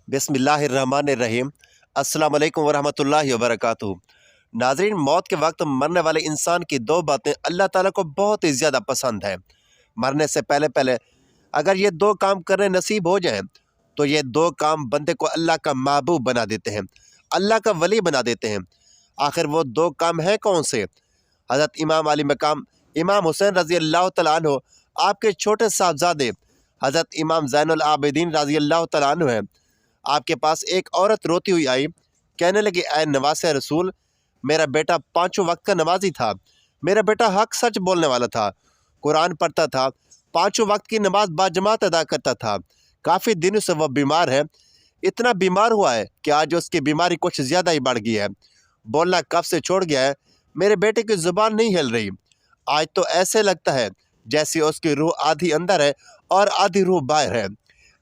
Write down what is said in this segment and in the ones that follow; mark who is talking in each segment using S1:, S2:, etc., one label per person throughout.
S1: बिस्मिल्लाहिर्रहमानिर्रहीम। अस्सलाम वालेकुम वरहमतुल्लाहि वबरकातुहू। नाज़रीन, मौत के वक्त मरने वाले इंसान की दो बातें अल्लाह ताला को बहुत ही ज़्यादा पसंद है। मरने से पहले पहले अगर ये दो काम करने नसीब हो जाएं तो ये दो काम बंदे को अल्लाह का महबूब बना देते हैं, अल्लाह का वली बना देते हैं। आखिर वो दो काम हैं कौन से? हज़रत इमाम अली मकाम इमाम हुसैन रज़ी अल्लाह तआला अन्हु, आपके छोटे साहबजादे हज़रत इमाम ज़ैनुल आबिदीन रज़ी अल्लाह तआला अन्हु हैं। आपके पास एक औरत रोती हुई आई, कहने लगी, ऐ नवासे रसूल, मेरा बेटा पाँचों वक्त का नमाजी था, मेरा बेटा हक सच बोलने वाला था, कुरान पढ़ता था, पाँचों वक्त की नमाज बाजमात अदा करता था। काफ़ी दिनों से वह बीमार है, इतना बीमार हुआ है कि आज उसकी बीमारी कुछ ज़्यादा ही बढ़ गई है, बोलना कब से छोड़ गया है, मेरे बेटे की ज़ुबान नहीं हिल रही। आज तो ऐसे लगता है जैसे उसकी रूह आधी अंदर है और आधी रूह बाहर है।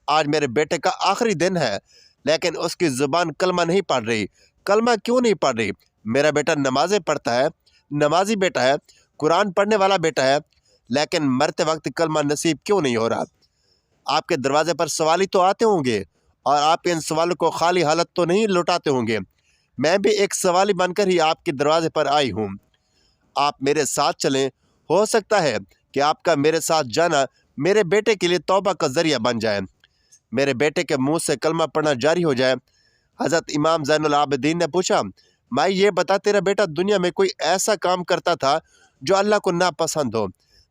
S1: आज मेरे बेटे का आखिरी दिन है, लेकिन उसकी ज़ुबान कलमा नहीं पढ़ रही। कलमा क्यों नहीं पढ़ रही? मेरा बेटा नमाज़ें पढ़ता है, नमाजी बेटा है, कुरान पढ़ने वाला बेटा है, लेकिन मरते वक्त कलमा नसीब क्यों नहीं हो रहा? आपके दरवाजे पर सवाल ही तो आते होंगे और आप इन सवालों को खाली हालत तो नहीं लौटाते होंगे। मैं भी एक सवाली बनकर ही आपके दरवाजे पर आई हूँ। आप मेरे साथ चलें, हो सकता है कि आपका मेरे साथ जाना मेरे बेटे के लिए तौबा का ज़रिया बन जाए, मेरे बेटे के मुंह से कलमा पढ़ना जारी हो जाए। हज़रत इमाम ज़ैनुल आबिदीन ने पूछा, मैं ये बता, तेरा बेटा दुनिया में कोई ऐसा काम करता था जो अल्लाह को नापसंद हो?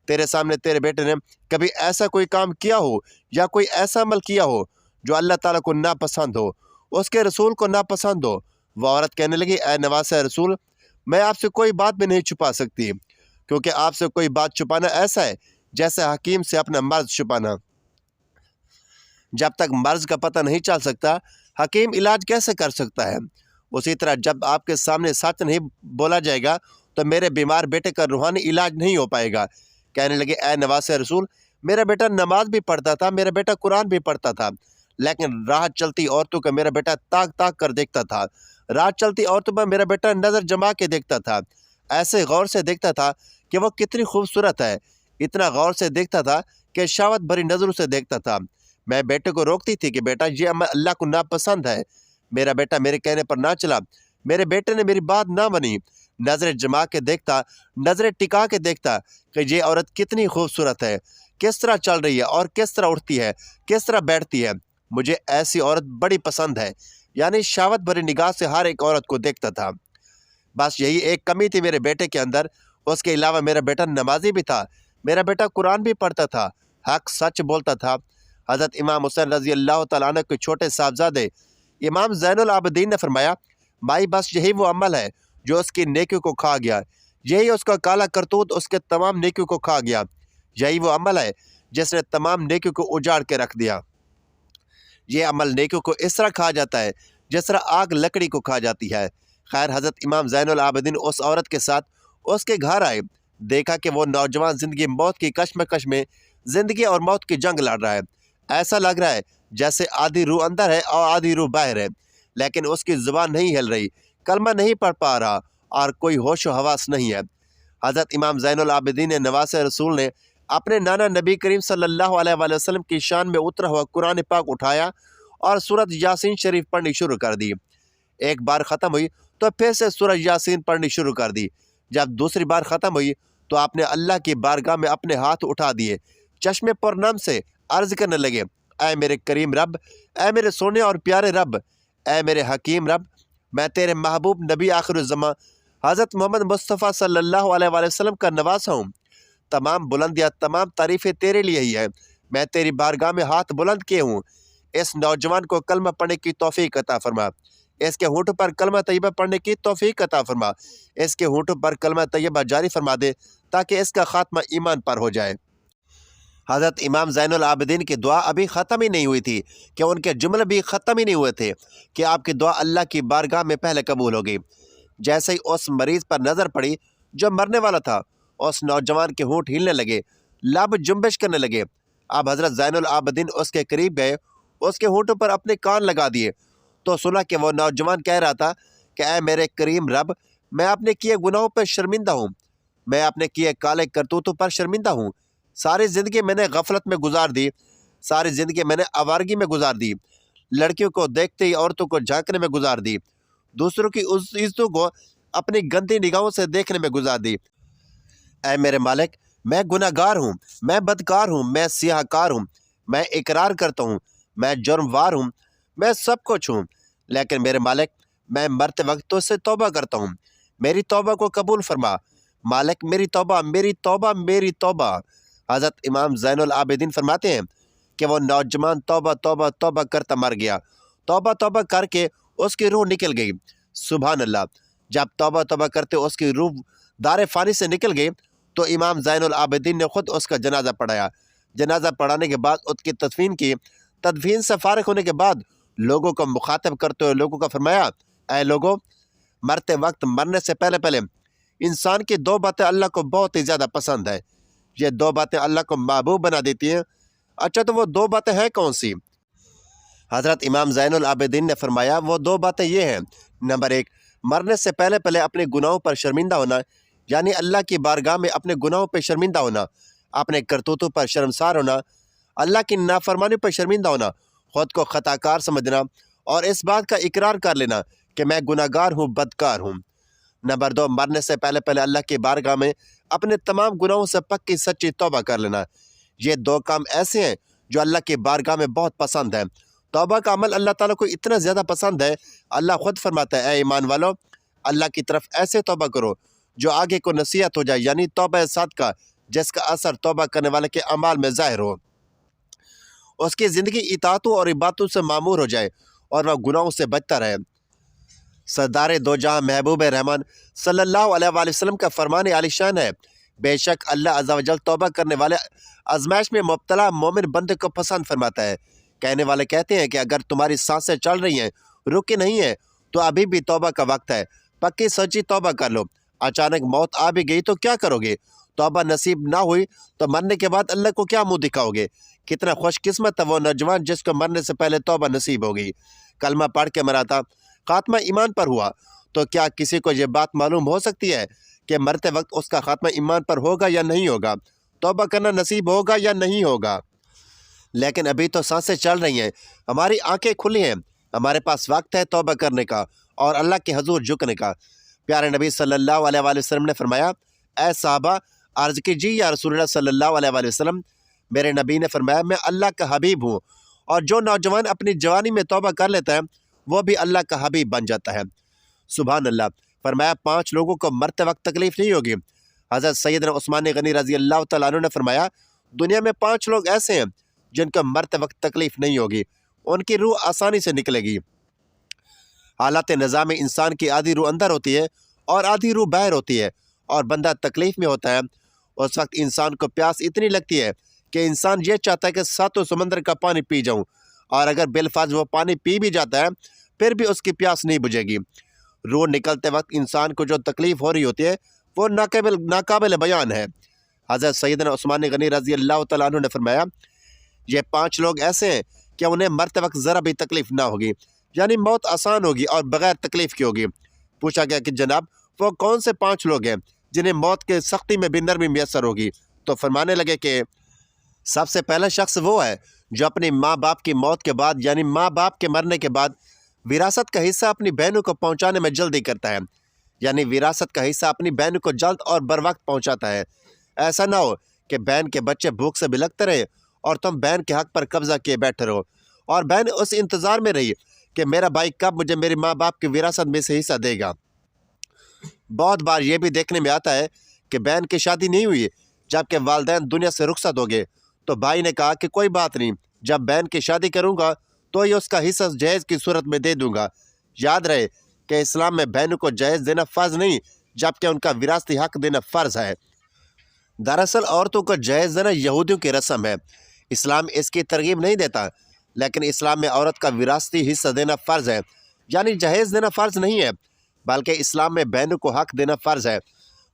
S1: तेरे सामने तेरे बेटे ने कभी ऐसा कोई काम किया हो या कोई ऐसा अमल किया हो जो अल्लाह ताला को नापसंद हो, उसके रसूल को नापसंद हो? वह औरत कहने लगी, ऐ नवासे रसूल, मैं आपसे कोई बात भी नहीं छुपा सकती, क्योंकि आपसे कोई बात छुपाना ऐसा है जैसे हकीम से अपना मर्ज छुपाना। जब तक मर्ज का पता नहीं चल सकता, हकीम इलाज कैसे कर सकता है? उसी तरह जब आपके सामने सच नहीं बोला जाएगा तो मेरे बीमार बेटे का रूहानी इलाज नहीं हो पाएगा। कहने लगे, ऐ नवासे रसूल, मेरा बेटा नमाज भी पढ़ता था, मेरा बेटा कुरान भी पढ़ता था, लेकिन राह चलती औरतों का मेरा बेटा ताक ताक कर देखता था। राह चलती औरतों पर मेरा बेटा नज़र जमा के देखता था, ऐसे गौर से देखता था कि वो कितनी खूबसूरत है, इतना गौर से देखता था कि शहावत भरी नज़रों से देखता था। मैं बेटे को रोकती थी कि बेटा ये अमल अल्लाह को नापसंद है। मेरा बेटा मेरे कहने पर ना चला, मेरे बेटे ने मेरी बात ना बनी। नज़रें जमा के देखता, नज़रें टिका के देखता कि ये औरत कितनी खूबसूरत है, किस तरह चल रही है और किस तरह उठती है, किस तरह बैठती है, मुझे ऐसी औरत बड़ी पसंद है। यानी शहावत भरी निगाह से हर एक औरत को देखता था। बस यही एक कमी थी मेरे बेटे के अंदर। उसके अलावा मेरा बेटा नमाजी भी था, मेरा बेटा कुरान भी पढ़ता था, हक सच बोलता था। हज़रत इमाम हुसैन रज़ी अल्लाह तआला अन्हु के छोटे साहबजादे इमाम ज़ैनुल आबिदीन ने फरमाया, माई बस यही वो अमल है जो उसकी नेकियों को खा गया, यही उसका काला करतूत उसके तमाम नेकियों को खा गया, यही वो अमल है जिसने तमाम नेकियों को उजाड़ के रख दिया। ये अमल नेकियों को इस तरह खा जाता है जिस तरह आग लकड़ी को खा जाती है। खैर, हज़रत इमाम ज़ैनुल आबिदीन उस औरत के साथ उसके घर आए, देखा कि वो नौजवान ज़िंदगी मौत की कश्मकश में ज़िंदगी और मौत की जंग लड़ रहा है। ऐसा लग रहा है जैसे आधी रूह अंदर है और आधी रूह बाहर है, लेकिन उसकी ज़ुबान नहीं हिल रही, कलमा नहीं पढ़ पा रहा और कोई होश व हवास नहीं है। हज़रत इमाम ज़ैनुल आबिदीन नवासे रसूल ने अपने नाना नबी करीम सल्लल्लाहु अलैहि वसल्लम की शान में उतरा हुआ कुरान पाक उठाया और सूरत यासीन शरीफ पढ़नी शुरू कर दी। एक बार ख़त्म हुई तो फिर से सूरत यासीन पढ़नी शुरू कर दी। जब दूसरी बार ख़त्म हुई तो आपने अल्लाह की बारगाह में अपने हाथ उठा दिए, चश्मे पुरनम से अर्ज़ करने लगे, ऐ मेरे करीम रब, ऐ मेरे सोने और प्यारे रब, ऐ मेरे हकीम रब, मैं तेरे महबूब नबी आखिरुज़्ज़मा हज़रत मोहम्मद मुस्तफ़ा सल्लल्लाहु अलैहि वसल्लम का नवासा हूँ। तमाम बुलंदियाँ, तमाम तारीफ़ें तेरे लिए ही है। मैं तेरी बारगाह में हाथ बुलंद किए हूँ। इस नौजवान को कलमा पढ़ने की तौफ़ीक अता फरमा, इसके होंठों पर कलमा तैयबा पढ़ने की तौफ़ीक अता फरमा, इसके होंठों पर कलमा तैयबा जारी फरमा दे ताकि इसका खात्मा ईमान पर हो जाए। हज़रत इमाम ज़ैनुल आबिदीन की दुआ अभी ख़त्म ही नहीं हुई थी कि उनके जुमले भी ख़त्म ही नहीं हुए थे कि आपकी दुआ अल्लाह की बारगाह में पहले कबूल होगी। जैसे ही उस मरीज़ पर नज़र पड़ी जो मरने वाला था, उस नौजवान के होंठ हिलने लगे, लब जुम्बिश करने लगे। अब हज़रत ज़ैनुल आबिदीन उसके करीब गए, उसके होंठों पर अपने कान लगा दिए तो सुना कि वह नौजवान कह रहा था कि ऐ मेरे करीम रब, मैं अपने किए गुनाहों पर शर्मिंदा हूँ, मैं अपने किए काले करतूतों पर शर्मिंदा हूँ। सारी ज़िंदगी मैंने गफलत में गुजार दी, सारी ज़िंदगी मैंने आवारगी में गुजार दी, لڑکیوں کو دیکھتے ہی عورتوں کو جھانکنے میں گزار دی، دوسروں کی اس عزتوں کو اپنی گندی نگاہوں سے دیکھنے میں گزار دی۔ اے میرے مالک، میں گناہ گار ہوں، میں بدکار ہوں، میں سیاہ کار ہوں، میں اقرار کرتا ہوں، میں جرم وار ہوں، میں سب کچھ ہوں، لیکن میرے مالک میں مرتے وقت تو سے توبہ کرتا ہوں، میری توبہ کو قبول فرما مالک، میری توبہ، میری توبہ، میری توبہ۔ حضرت امام زین العابدین فرماتے ہیں کہ وہ نوجوان توبہ توبہ توبہ کرتا مر گیا، توبہ توبہ کر کے اس کی روح نکل گئی۔ سبحان اللہ، جب توبہ توبہ کرتے اس کی روح دار فانی سے نکل گئی تو امام زین العابدین نے خود اس کا جنازہ پڑھایا۔ جنازہ پڑھانے کے بعد اس کی تدفین کی۔ تدفین سے فارغ ہونے کے بعد لوگوں کو مخاطب کرتے ہوئے لوگوں کا فرمایا، اے لوگوں، مرتے وقت مرنے سے پہلے پہلے انسان کی دو باتیں اللہ کو بہت ہی زیادہ پسند ہے، یہ دو باتیں اللہ کو محبوب بنا دیتی ہیں۔ اچھا تو وہ دو باتیں ہیں کون سی؟ حضرت امام زین العابدین نے فرمایا وہ دو باتیں یہ ہیں، نمبر ایک، مرنے سے پہلے پہلے اپنے گناہوں پر شرمندہ ہونا، یعنی اللہ کی بارگاہ میں اپنے گناہوں پہ شرمندہ ہونا، اپنے کرتوتوں پر شرمسار ہونا، اللہ کی نافرمانی پر شرمندہ ہونا، خود کو خطا کار سمجھنا اور اس بات کا اقرار کر لینا کہ میں گناہ گار ہوں، بدکار ہوں۔ نمبر دو، مرنے سے پہلے پہلے اللہ کی بارگاہ میں اپنے تمام گناہوں سے پکی سچی توبہ کر لینا۔ یہ دو کام ایسے ہیں جو اللہ کی بارگاہ میں بہت پسند ہیں۔ توبہ کا عمل اللہ تعالیٰ کو اتنا زیادہ پسند ہے، اللہ خود فرماتا ہے، اے ایمان والو، اللہ کی طرف ایسے توبہ کرو جو آگے کو نصیحت ہو جائے، یعنی توبہ صادقہ جس کا اثر توبہ کرنے والے کے اعمال میں ظاہر ہو، اس کی زندگی اطاعتوں اور عبادتوں سے معمور ہو جائے اور وہ گناہوں سے بچتا رہے۔ سردار دو جہاں محبوب رحمان صلی اللہ علیہ وآلہ وسلم کا فرمان عالی شان ہے، بے شک اللہ عز و جل توبہ کرنے والے آزمائش میں مبتلا مومن بندے کو پسند فرماتا ہے۔ کہنے والے کہتے ہیں کہ اگر تمہاری سانسیں چل رہی ہیں، رکی نہیں ہیں، تو ابھی بھی توبہ کا وقت ہے، پکی سچی توبہ کر لو۔ اچانک موت آ بھی گئی تو کیا کرو گے؟ توبہ نصیب نہ ہوئی تو مرنے کے بعد اللہ کو کیا منہ دکھاؤ گے؟ کتنا خوش قسمت ہے وہ نوجوان جس کو مرنے سے پہلے توبہ نصیب ہو گئی، کلمہ پڑھ کے مرا تھا، خاتمہ ایمان پر ہوا۔ تو کیا کسی کو یہ بات معلوم ہو سکتی ہے کہ مرتے وقت اس کا خاتمہ ایمان پر ہوگا یا نہیں ہوگا، توبہ کرنا نصیب ہوگا یا نہیں ہوگا؟ لیکن ابھی تو سانسیں چل رہی ہیں، ہماری آنکھیں کھلی ہیں، ہمارے پاس وقت ہے توبہ کرنے کا اور اللہ کے حضور جھکنے کا۔ پیارے نبی صلی اللہ علیہ وآلہ وسلم نے فرمایا، اے صحابہ، عرض کیجیے یا رسول اللہ صلی اللہ علیہ وآلہ وسلم۔ میرے نبی نے فرمایا، میں اللہ کا حبیب ہوں، اور جو نوجوان اپنی جوانی میں توبہ کر لیتا ہے وہ بھی اللہ کا حبیب بن جاتا ہے۔ سبحان اللہ۔ فرمایا 5 لوگوں کو مرتے وقت تکلیف نہیں ہوگی۔ حضرت سیدنا عثمان غنی رضی اللہ تعالیٰ عنہ نے فرمایا، دنیا میں 5 لوگ ایسے ہیں جن کو مرتے وقت تکلیف نہیں ہوگی، ان کی روح آسانی سے نکلے گی۔ حالات نظام انسان کی آدھی روح اندر ہوتی ہے اور آدھی روح باہر ہوتی ہے، اور بندہ تکلیف میں ہوتا ہے۔ اس وقت انسان کو پیاس اتنی لگتی ہے کہ انسان یہ چاہتا ہے کہ 7 سمندر کا پانی پی جاؤں، اور اگر بالفاظ وہ پانی پی بھی جاتا ہے پھر بھی اس کی پیاس نہیں بجھے گی۔ روح نکلتے وقت انسان کو جو تکلیف ہو رہی ہوتی ہے وہ ناقابل بیان ہے۔ حضرت سیدنا عثمان غنی رضی اللہ تعالیٰ عنہ نے فرمایا، یہ 5 لوگ ایسے ہیں کہ انہیں مرتے وقت ذرا بھی تکلیف نہ ہوگی، یعنی موت آسان ہوگی اور بغیر تکلیف کی ہوگی۔ پوچھا گیا کہ جناب وہ کون سے 5 لوگ ہیں جنہیں موت کے سختی میں بھی نرمی میسر ہوگی؟ تو فرمانے لگے کہ سب سے پہلا شخص وہ ہے جو اپنی ماں باپ کی موت کے بعد، یعنی ماں باپ کے مرنے کے بعد، وراثت کا حصہ اپنی بہنوں کو پہنچانے میں جلدی کرتا ہے، یعنی وراثت کا حصہ اپنی بہنوں کو جلد اور بر وقت پہنچاتا ہے۔ ایسا نہ ہو کہ بہن کے بچے بھوک سے بلکتے رہے اور تم بہن کے حق پر قبضہ کیے بیٹھے رہو، اور بہن اس انتظار میں رہی کہ میرا بھائی کب مجھے میری ماں باپ کی وراثت میں سے حصہ دے گا۔ بہت بار یہ بھی دیکھنے میں آتا ہے کہ بہن کی شادی نہیں ہوئی جبکہ والدین دنیا سے رخصت ہو گئے، تو بھائی نے کہا کہ کوئی بات نہیں، جب بہن کی شادی کروں گا تو یہ اس کا حصہ جہیز کی صورت میں دے دوں گا۔ یاد رہے کہ اسلام میں بہنوں کو جہیز دینا فرض نہیں جبکہ ان کا وراثتی حق دینا فرض ہے۔ دراصل عورتوں کو جہیز دینا یہودیوں کی رسم ہے، اسلام اس کی ترغیب نہیں دیتا، لیکن اسلام میں عورت کا وراثتی حصہ دینا فرض ہے، یعنی جہیز دینا فرض نہیں ہے، بلکہ اسلام میں بہنوں کو حق دینا فرض ہے۔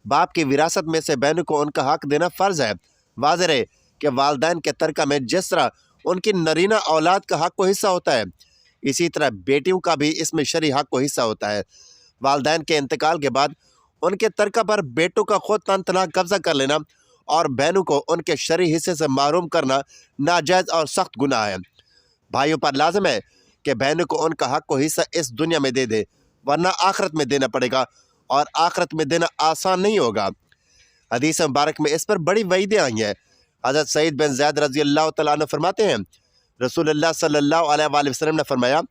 S1: باپ کی وراثت میں سے بہنوں کو ان کا حق دینا فرض ہے۔ واضح رہے کہ والدین کے ترکہ میں جس طرح ان کی نرینہ اولاد کا حق و حصہ ہوتا ہے، اسی طرح بیٹیوں کا بھی اس میں شرعی حق و حصہ ہوتا ہے۔ والدین کے انتقال کے بعد ان کے ترکہ پر بیٹوں کا خود تنہا قبضہ کر لینا اور بہنوں کو ان کے شرعی حصے سے محروم کرنا ناجائز اور سخت گناہ ہے۔ بھائیوں پر لازم ہے کہ बहनों को उनका हक को हिस्सा इस दुनिया में दे दे, वरना आखिरत में देना पड़ेगा और आखिरत में देना आसान नहीं होगा। हदीस मुबारक में इस पर बड़ी वईदें आई हैं। हज़रत सईद बिन ज़ैद रज़ी अल्लाह तआला अन्हु फरमाते हैं, रसूलुल्लाह सल्लल्लाहु अलैहि वसल्लम ने फरमाया,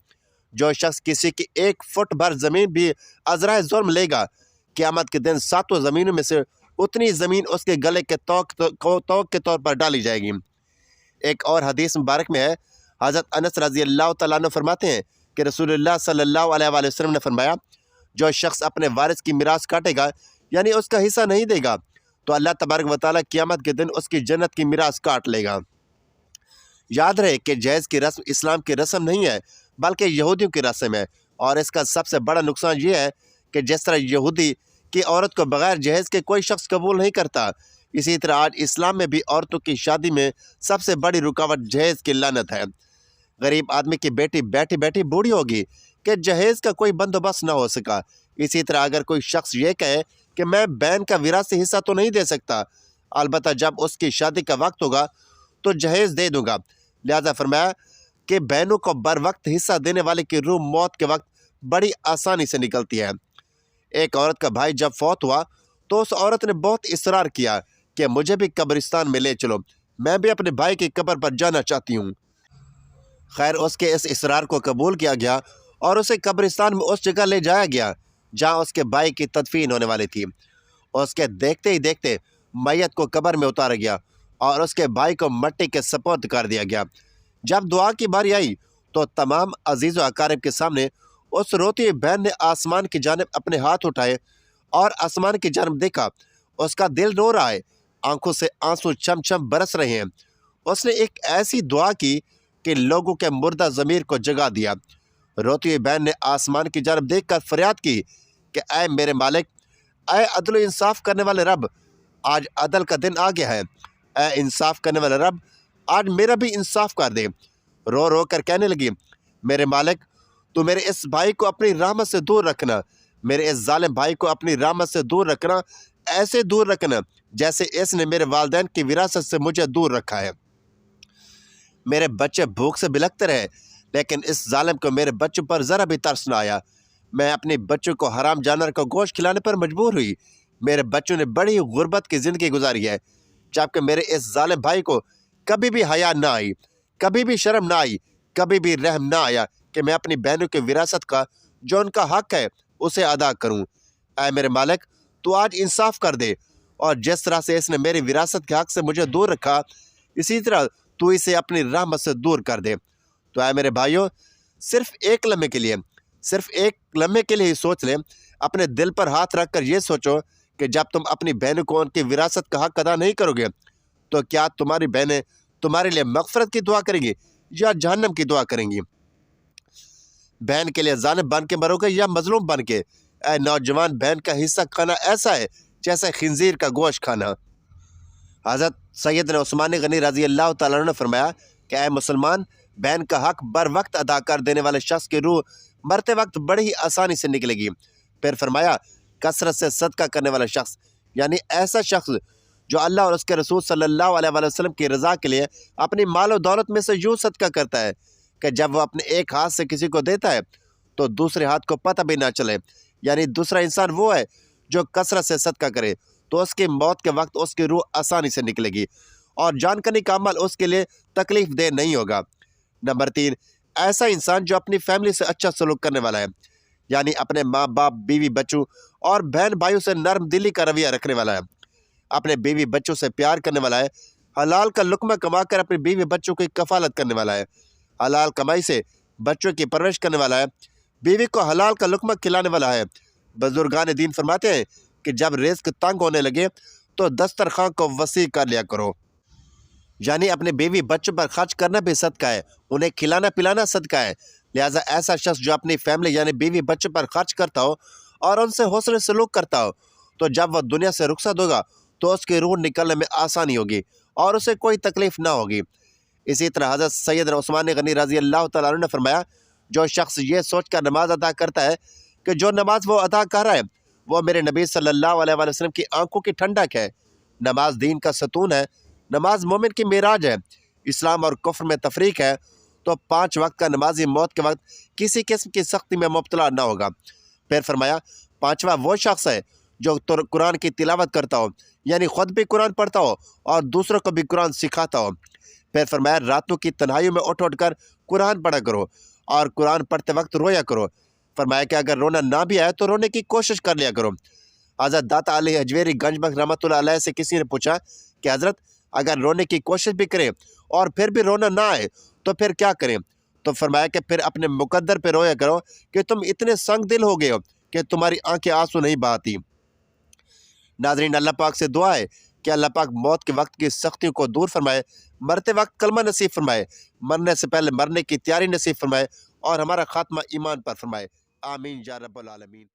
S1: जो शख्स किसी की 1 फुट भर ज़मीन भी अज़राए जुर्म लेगा, क़यामत के दिन 7 ज़मीनों में से उतनी ज़मीन उसके गले के तौक के तौर पर डाली जाएगी। एक और हदीस मुबारक में है, हज़रत अनस रज़ी अल्लाह तआला अन्हु फरमाते हैं कि रसूलुल्लाह सल्लल्लाहु अलैहि वसल्लम ने फरमाया, जो शख्स अपने वारिस की मिरास काटेगा यानी उसका हिस्सा नहीं देगा, तो अल्लाह तबारक व तआला क़यामत के दिन उसकी जन्नत की मिरास काट लेगा। याद रहे कि जहेज़ की रस्म इस्लाम की रस्म नहीं है, बल्कि यहूदियों की रस्म है, और इसका सबसे बड़ा नुकसान ये है कि जिस तरह यहूदी की औरत को बग़ैर जहेज़ के कोई शख्स कबूल नहीं करता, इसी तरह आज इस्लाम में भी औरतों की शादी में सबसे बड़ी रुकावट जहेज़ की लानत है। गरीब आदमी की बेटी बैठी बैठी बूढ़ी होगी कि जहेज़ का कोई बंदोबस्त ना हो सका। इसी तरह अगर कोई शख्स ये कहे कि मैं बहन का विरासती हिस्सा तो नहीं दे सकता, अलबत्ता जब उसकी शादी का वक्त होगा तो जहेज़ दे दूँगा। लिहाजा फरमाया कि बहनों को बर वक्त हिस्सा देने वाले की रूह मौत के वक्त बड़ी आसानी से निकलती है। एक औरत का भाई जब फौत हुआ तो उस औरत ने बहुत इसरार किया कि मुझे भी कब्रिस्तान में ले चलो, मैं भी अपने भाई की कब्र पर जाना चाहती हूँ। खैर, उसके इस इसरार को कबूल किया गया और उसे कब्रिस्तान में उस जगह ले जाया गया जहाँ उसके भाई की तदफीन होने वाली थी। उसके देखते ही देखते मैयत को कब्र में उतारा गया और उसके भाई को मट्टी के सपुर्द कर दिया गया। जब दुआ की बारी आई तो तमाम अजीज़ व अकारिब के सामने उस रोती हुई बहन ने आसमान की जानिब अपने हाथ उठाए और आसमान की जानिब देखा। उसका दिल रो रहा है, आंखों से आंसू छम छम बरस रहे हैं। उसने एक ऐसी दुआ की कि लोगों के मुर्दा ज़मीर को जगा दिया। रोती हुई बहन ने आसमान की जानिब देखकर फरियाद की कि ऐ मेरे मालिक, ऐ अदल इंसाफ करने वाले रब, आज अदल का दिन आ गया है। ऐ इंसाफ करने वाले रब, आज मेरा भी इंसाफ कर दे। रो रो कर कहने लगी, मेरे मालिक, तू मेरे इस भाई को अपनी रहमत से दूर रखना, मेरे इस जालिम भाई को अपनी रहमत से दूर रखना, ऐसे दूर रखना जैसे इसने मेरे वालिदैन की विरासत से मुझे दूर रखा है। मेरे बच्चे भूख से बिलखते रहे, लेकिन इस जालिम को मेरे बच्चों पर ज़रा भी तरस न आया। मैं अपने बच्चों को हराम जानवर का गोश्त खिलाने पर मजबूर हुई। मेरे बच्चों ने बड़ी गुर्बत की ज़िंदगी गुजारी है, जबकि मेरे इस जालिम भाई को कभी भी हया ना आई, कभी भी शर्म ना आई, कभी भी रहम ना आया कि मैं अपनी बहनों की विरासत का जो उनका हक है उसे अदा करूं। ऐ मेरे मालिक, तू आज इंसाफ कर दे, और जिस तरह से इसने मेरी विरासत के हक से मुझे दूर रखा, इसी तरह तू इसे अपनी रहमत से दूर कर दे। तो ऐ मेरे भाइयों, सिर्फ एक लम्हे के लिए ही सोच लें, अपने दिल पर हाथ रख कर ये सोचो कि जब तुम अपनी बहनों को उनकी विरासत का हक अदा नहीं करोगे तो क्या तुम्हारी बहनें तुम्हारे लिए मग़फ़िरत की दुआ करेंगी या जहन्नम की दुआ करेंगी? बहन के लिए जालिम बन के मरोगे या मजलूम बन के? ऐ नौजवान, बहन का हिस्सा खाना ऐसा है जैसे खिंजीर का गोश्त खाना। हज़रत सैयदना उस्मान गनी रज़ी अल्लाह तआला अन्हु ने फरमाया कि ऐ मुसलमान, बहन का हक बर वक्त अदा कर देने वाले शख्स की रूह मरते वक्त बड़ी ही आसानी से निकलेगी। फिर फरमाया, कसरत से सदका करने वाला शख्स, यानी ऐसा शख्स जो अल्लाह और उसके रसूल सल्लल्लाहु अलैहि वसल्लम की रज़ा के लिए अपनी माल और दौलत में से यूँ सदका करता है कि जब वह अपने एक हाथ से किसी को देता है तो दूसरे हाथ को पता भी ना चले। यानी दूसरा इंसान वो है जो कसरत से सदका करे, तो उसकी मौत के वक्त उसकी रूह आसानी से निकलेगी और जान करने का अमल उसके लिए तकलीफ दे नहीं होगा। नंबर 3, ऐसा इंसान जो अपनी फैमिली से अच्छा सलूक करने वाला है, यानी अपने माँ बाप, बीवी बच्चों और बहन भाइयों से नरम दिली का रवैया रखने वाला है, अपने बीवी बच्चों से प्यार करने वाला है, हलाल का लुक़्मा कमाकर अपने बीवी बच्चों की कफ़ालत करने वाला है, हलाल कमाई से बच्चों की परवरिश करने वाला है, बीवी को हलाल का लुक़्मा खिलाने वाला है। बुजुर्गान दीन फरमाते हैं कि जब रिज़्क़ तंग होने लगे तो दस्तरखान को वसी कर लिया करो, यानी अपने बीवी बच्चों पर खर्च करना भी सदका है, उन्हें खिलाना पिलाना सदका है। लिहाजा ऐसा शख्स जो अपनी फैमिली यानी बीवी बच्चों पर खर्च करता हो और उनसे हुस्न सलूक करता हो, तो जब वह दुनिया से रुखसत होगा तो उसकी रूह निकलने में आसानी होगी और उसे कोई तकलीफ़ ना होगी। इसी तरह हज़रत सैयदना उस्मान गनी रज़ी अल्लाह तआला अन्हु ने फरमाया, जो शख्स ये सोच कर नमाज अदा करता है कि जो नमाज वो अदा कर रहा है वो मेरे नबी सल्लल्लाहु अलैहि वसल्लम की आंखों की ठंडक है। नमाज दीन का सतून है, नमाज मोमिन की मेराज है, इस्लाम और कुफ्र में तफरीक है, تو 5 وقت کا نمازی موت کے وقت کسی قسم کی سختی میں مبتلا نہ ہوگا۔ پھر فرمایا 5واں وہ شخص ہے جو قرآن کی تلاوت کرتا ہو، یعنی خود بھی قرآن پڑھتا ہو اور دوسروں کو بھی قرآن سکھاتا ہو۔ پھر فرمایا راتوں کی تنہائیوں میں اٹھ کر قرآن پڑھا کرو اور قرآن پڑھتے وقت رویا کرو۔ فرمایا کہ اگر رونا نہ بھی آئے تو رونے کی کوشش کر لیا کرو۔ حضرت داتا علی حجویری گنج بخش رحمۃ اللہ علیہ سے کسی نے پوچھا کہ حضرت اگر رونے کی کوشش بھی کریں اور پھر بھی رونا نہ آئے تو پھر کیا کریں؟ تو فرمایا کہ پھر اپنے مقدر پہ رویا کرو کہ تم اتنے سنگ دل ہو گئے ہو کہ تمہاری آنکھیں آنسو نہیں بہاتی۔ ناظرین، اللہ پاک سے دعا ہے کہ اللہ پاک موت کے وقت کی سختیوں کو دور فرمائے، مرتے وقت کلمہ نصیب فرمائے، مرنے سے پہلے مرنے کی تیاری نصیب فرمائے اور ہمارا خاتمہ ایمان پر فرمائے۔ آمین یا رب العالمین۔